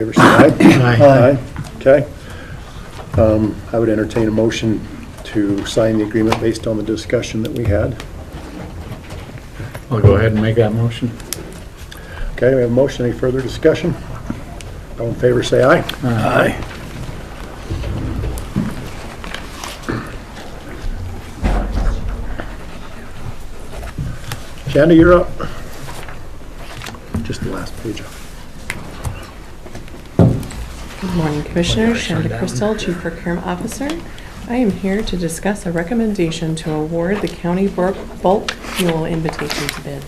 Favor say aye. Aye. Okay. I would entertain a motion to sign the agreement based on the discussion that we had. I'll go ahead and make that motion. Okay, we have a motion. Any further discussion? All in favor say aye. Aye. Shanda, you're up. Just the last page. Good morning, Commissioners. Shanda Crystal, Chief Procurement Officer. I am here to discuss a recommendation to award the county bulk fuel invitation to bid.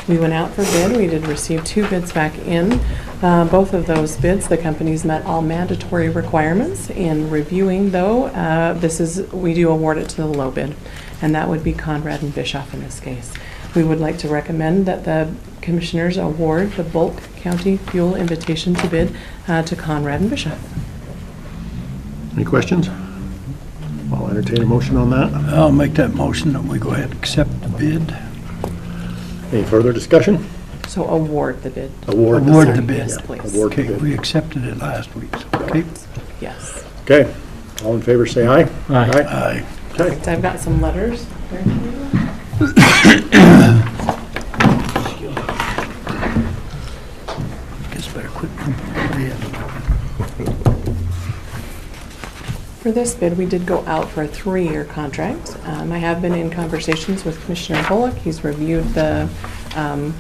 We went out for bid. We did receive 2 bids back in. Both of those bids, the companies met all mandatory requirements. In reviewing, though, we do award it to the low bid, and that would be Conrad and Bischoff in this case. We would like to recommend that the Commissioners award the bulk county fuel invitation to bid to Conrad and Bischoff. Any questions? I'll entertain a motion on that. I'll make that motion that we go ahead and accept the bid. Any further discussion? So award the bid. Award Award the the bid. bid. Yes, please. Award the Okay, bid. we accepted it last week, so, okay? Yes. Okay. All in favor say aye. Aye. Aye. Okay. I've got some letters there for you. Guess better quit jumping over the end. For this bid, we did go out for a 3-year contract. I have been in conversations with Commissioner Bullock. He's reviewed the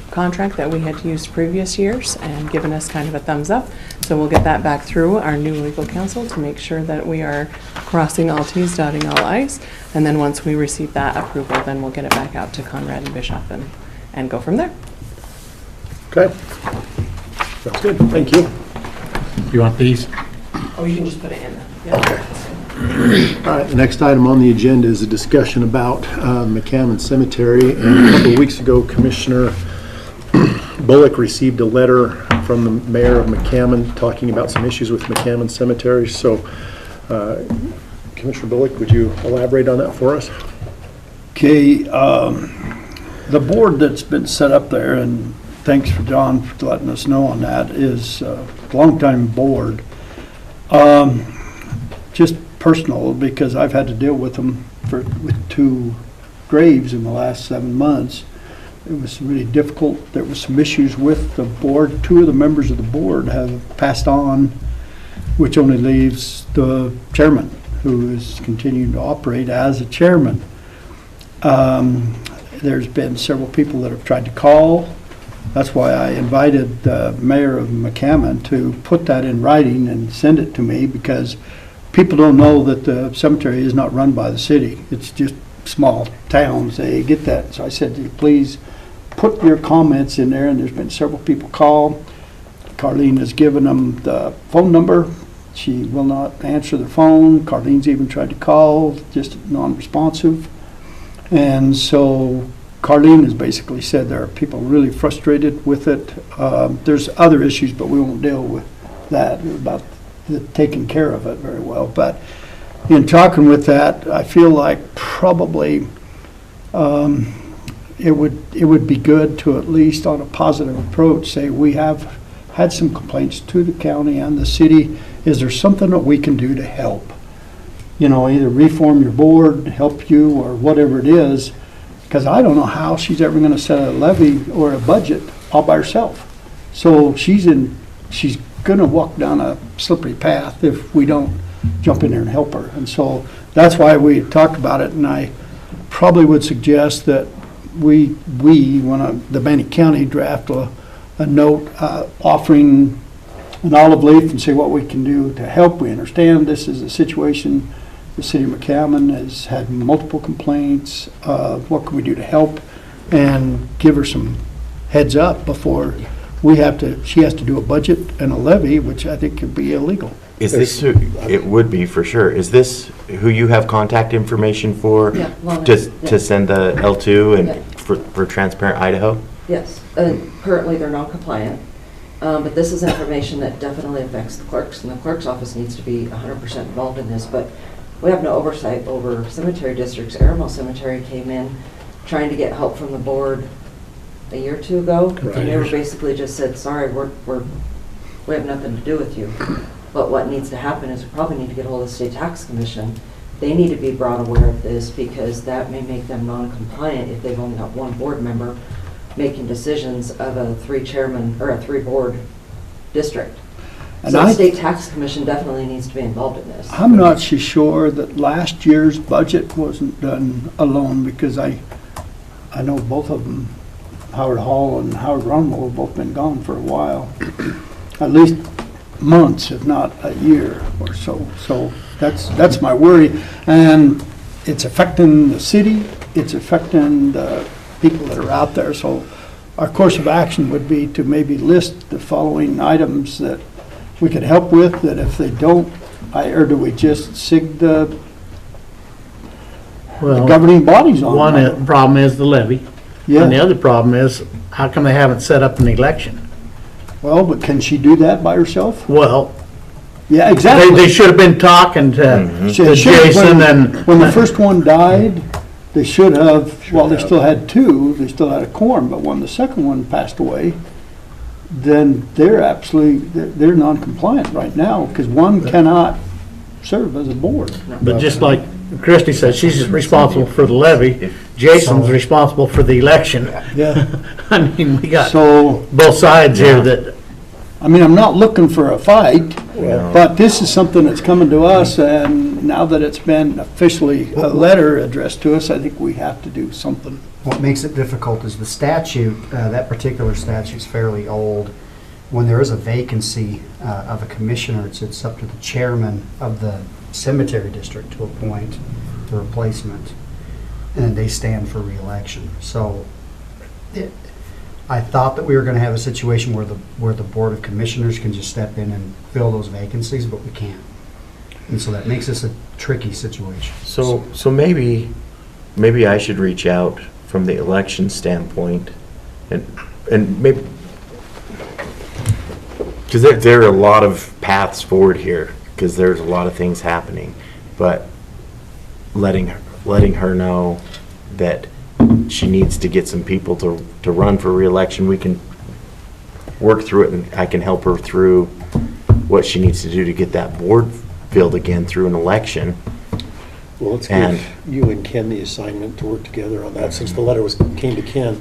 contract that we had used previous years and given us kind of a thumbs up. So we'll get that back through our new legal counsel to make sure that we are crossing all T's, dotting all I's. And then once we receive that approval, then we'll get it back out to Conrad and Bischoff and go from there. Okay. That's good. Thank you. You want these? Oh, you can just put it in there. Yeah. Okay. All right, the next item on the agenda is a discussion about McCammon Cemetery. And a couple of weeks ago, Commissioner Bullock received a letter from the mayor of McCammon talking about some issues with McCammon Cemetery. So, Commissioner Bullock, would you elaborate on that for us? Okay, the board that's been set up there, and thanks for John for letting us know on that, is a longtime board. Just personal, because I've had to deal with them with 2 graves in the last 7 months. It was really difficult. There was some issues with the board. 2 of the members of the board have passed on, which only leaves the chairman, who is continuing to operate as a chairman. There's been several people that have tried to call. That's why I invited the mayor of McCammon to put that in writing and send it to me, because people don't know that the cemetery is not run by the city. It's just small towns. They get that. So I said, please put your comments in there, and there's been several people call. Carlene has given them the phone number. She will not answer the phone. Carlene's even tried to call, just non-responsive. And so Carlene has basically said there are people really frustrated with it. There's other issues, but we won't deal with that, about taking care of it very well. But in talking with that, I feel like probably it would be good to, at least on a positive approach, say we have had some complaints to the county and the city. Is there something that we can do to help? You know, either reform your board, help you, or whatever it is, because I don't know how she's ever going to set a levy or a budget all by herself. So she's going to walk down a slippery path if we don't jump in there and help her. And so that's why we talked about it, and I probably would suggest that we want the Bannock County draft a note offering an olive leaf and say what we can do to help. We understand this is a situation. The city of McCammon has had multiple complaints. What can we do to help? And give her some heads up before she has to do a budget and a levy, which I think could be illegal. Is this who, it would be for sure, is this who you have contact information for? Yeah, Lana, Just yeah. to send the L2 and Yeah. for Transparent Idaho? Yes, currently they're non-compliant, but this is information that definitely affects the clerks, and the clerk's office needs to be 100% involved in this, but we have no oversight over cemetery districts. Aramel Cemetery came in trying to get help from the board a year or 2 ago, and they were basically just said, sorry, we're we have nothing to do with you. But what needs to happen is we probably need to get hold of the state tax commission. They need to be brought aware of this because that may make them non-compliant if they've only got one board member making decisions of a 3-chairman or a 3-board district. And So the state tax commission definitely needs to be involved in this. I'm not so sure that last year's budget wasn't done alone, because I know both of them, Howard Hall and Howard Runwell, have both been gone for a while. At least months, if not a year or so. So that's my worry. And it's affecting the city, it's affecting the people that are out there. So our course of action would be to maybe list the following items that we could help with, that if they don't, or do we just sig the Well, governing bodies on one it? problem is the levy. And the Yeah, other problem is, how come they haven't set up an election? well, but can she do that by herself? Well, Yeah, they exactly. should have been talking to Should- Jason and. When the first one died, they should have, well, they still had two, they still had a quorum, but when the second one passed away, then they're non-compliant right now, because one cannot serve as a board. But just like Christie said, she's responsible for the levy. Jason's responsible for the election. Yeah. I mean, we got So, both sides here that, I mean, I'm not looking for a fight, Well- but this is something that's coming to us, and now that it's been officially a letter addressed to us, I think we have to do something. What makes it difficult is the statute, that particular statute's fairly old. When there is a vacancy of a commissioner, it's up to the chairman of the cemetery district to appoint the replacement, and they stand for reelection. So I thought that we were going to have a situation where the Board of Commissioners can just step in and fill those vacancies, but we can't. And so that makes this a tricky situation. So maybe I should reach out from the election standpoint and maybe, because there are a lot of paths forward here, because there's a lot of things happening, but letting her know that she needs to get some people to run for reelection. We can work through it, and I can help her through what she needs to do to get that board filled again through an election. Well, let's And- give you and Ken the assignment to work together on that. Since the letter came to Ken,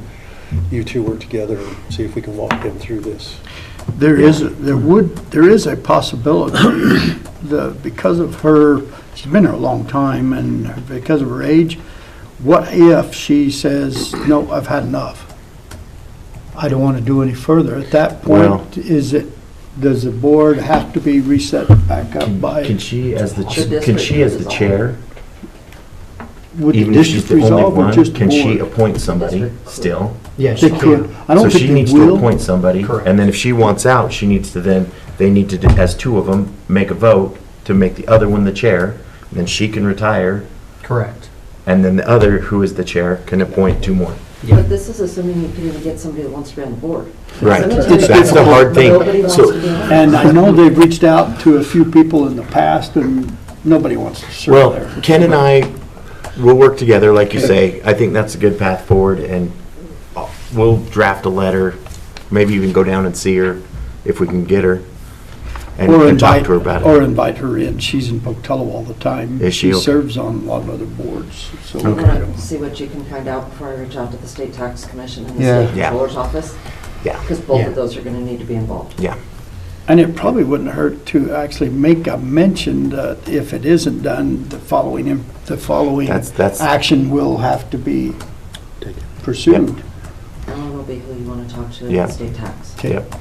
you two work together and see if we can walk them through this. There is a possibility, because of her, she's been here a long time, and because of her age, what if she says, no, I've had enough? I don't want to do any further. At that Well- point, does the board have to be reset back up by, Can she, as the district chair, would the even if she's district the only resolve or one, just the can she board? appoint somebody District. still? Yes, They you could. can. I don't So think she they needs to will. appoint somebody, Correct. and then if she wants out, she needs to then, they need to, as two of them, make a vote to make the other one the chair, and then she can retire, Correct. and then the other, who is the chair, can appoint two more. But this is assuming you can even get somebody that wants to be on the board. Right. Cemetery That's the hard thing. Nobody wants So- to be on it. And I know they've reached out to a few people in the past, and nobody wants to serve Well, there. Ken and I will work together, like you say. I think that's a good path forward, and we'll draft a letter, maybe even go down and see her if we can get her, and Or and talk invite, to her about or it. invite her in. She's in Pocatello all the time. Is she? She serves on a lot of other boards, so. I'm gonna see what you can find out before I reach out to the state tax commission and the Yeah. state Yeah. controller's office, Yeah, because both Yeah. of those are gonna need to be involved. yeah. And it probably wouldn't hurt to actually make a mention that if it isn't done, the following That's- action will have to be pursued. Ellen will be who you wanna talk to Yeah. at the state tax. Okay. Yep.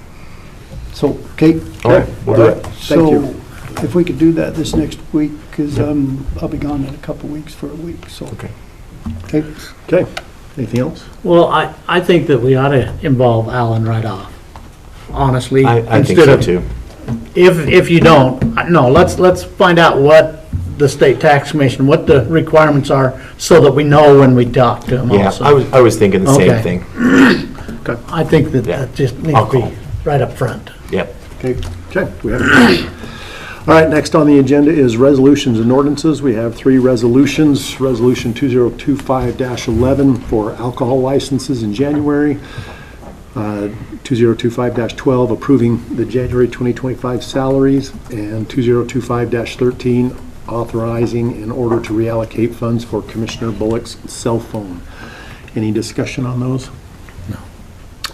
So, okay. All right, we'll do it. Thank you. So, if we could do that this next week, because I'll be gone in a couple of weeks for a week, so. Okay. Okay. Okay, anything else? well, I think that we ought to involve Alan right off, honestly. I think instead so of- too. If you don't, no, let's find out what the state tax commission, what the requirements are, so that we know when we talk to them Yeah, also. I was thinking the same Okay. thing. I think that Yeah. that just needs I'll to be call. right up front. Yep. Okay, we have it. All right, next on the agenda is resolutions and ordinances. We have three resolutions. Resolution 2025-11 for alcohol licenses in January. 2025-12, approving the January 2025 salaries, and 2025-13, authorizing in order to reallocate funds for Commissioner Bullock's cell phone. Any discussion on those? No.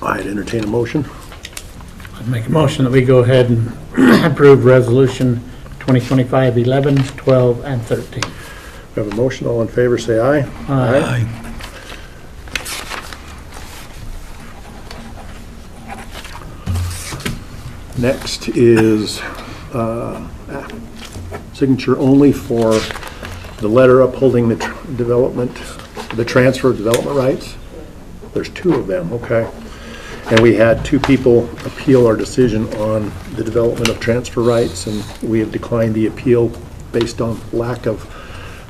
I'd entertain a motion. I'd make a motion that we go ahead and approve resolution 2025-11, 12, and 13. We have a motion. All in favor, say aye. Aye. Next is signature only for the letter upholding the the transfer of development rights. There's two of them, okay. And we had two people appeal our decision on the development of transfer rights, and we have declined the appeal based on lack of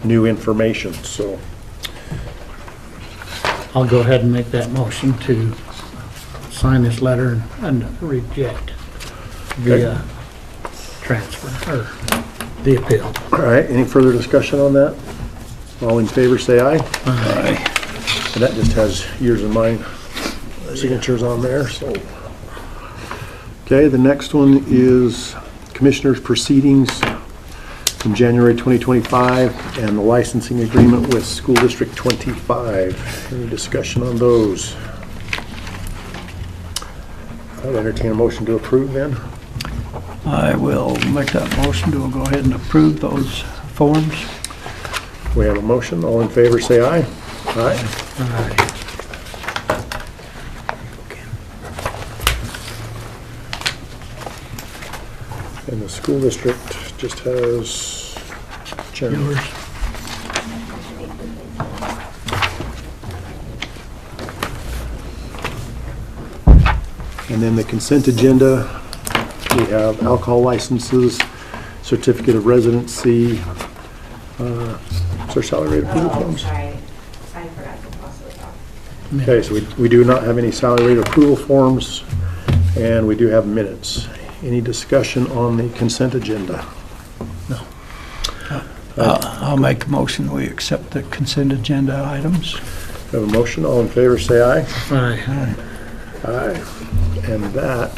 new information, so. I'll go ahead and make that motion to sign this letter and reject the transfer, or the appeal. All right, any further discussion on that? All in favor, say aye. Aye. And that just has yours and mine signatures on there, so. Okay, the next one is Commissioners' Proceedings from January 2025 and the licensing agreement with School District 25. Any discussion on those? I'll entertain a motion to approve then. I will make that motion to go ahead and approve those forms. We have a motion. All in favor, say aye. Aye. Aye. And the school district just has chairman. Yours. And then the consent agenda, we have alcohol licenses, certificate of residency, is there salary rate approval forms? Sorry, I forgot to toss those off. Okay, so we do not have any salary rate approval forms, and we do have minutes. Any discussion on the consent agenda? No. I'll make a motion, we accept the consent agenda items. We have a motion. All in favor, say aye. Aye. Aye. And that